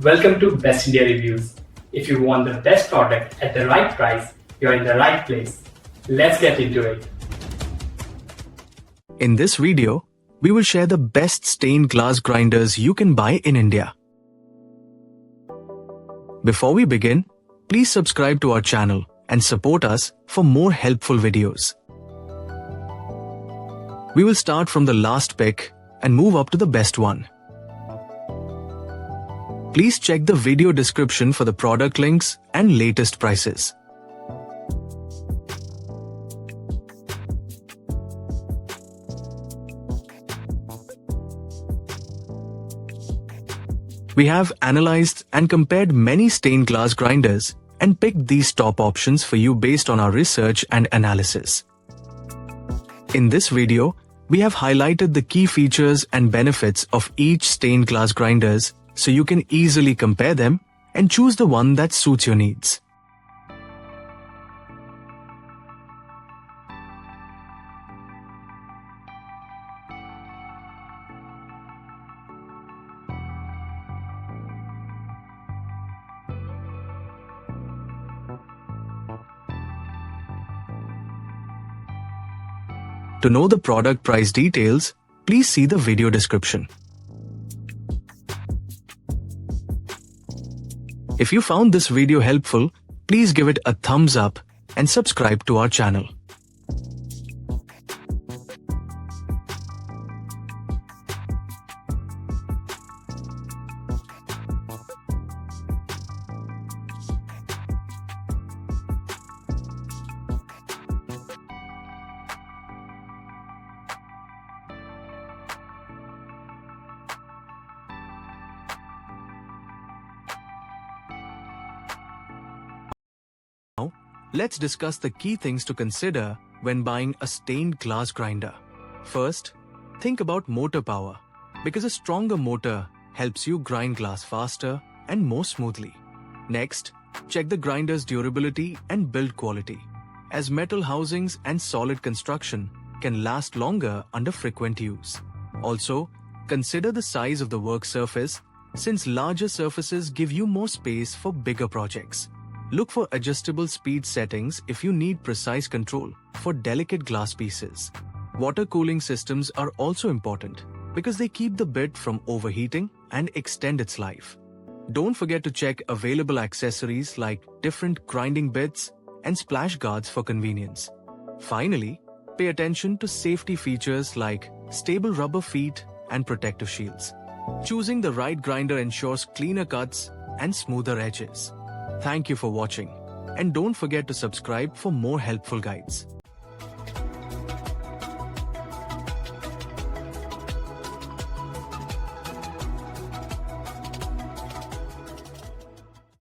Welcome to Best India Reviews. If you want the best product at the right price, you're in the right place. Let's get into it. In this video, we will share the best stained glass grinders you can buy in India. Before we begin, please subscribe to our channel and support us for more helpful videos. We will start from the last pick and move up to the best one. Please check the video description for the product links and latest prices. We have analyzed and compared many stained glass grinders and picked these top options for you based on our research and analysis. In this video, we have highlighted the key features and benefits of each stained glass grinders so you can easily compare them and choose the one that suits your needs. To know the product price details, please see the video description. If you found this video helpful, please give it a thumbs up and subscribe to our channel. Now, let's discuss the key things to consider when buying a stained glass grinder. First, think about motor power, because a stronger motor helps you grind glass faster and more smoothly. Next, check the grinder's durability and build quality, as metal housings and solid construction can last longer under frequent use. Also, consider the size of the work surface, since larger surfaces give you more space for bigger projects. Look for adjustable speed settings if you need precise control for delicate glass pieces. Water cooling systems are also important because they keep the bit from overheating and extend its life. Don't forget to check available accessories like different grinding bits and splash guards for convenience. Finally, pay attention to safety features like stable rubber feet and protective shields. Choosing the right grinder ensures cleaner cuts and smoother edges. Thank you for watching, and don't forget to subscribe for more helpful guides.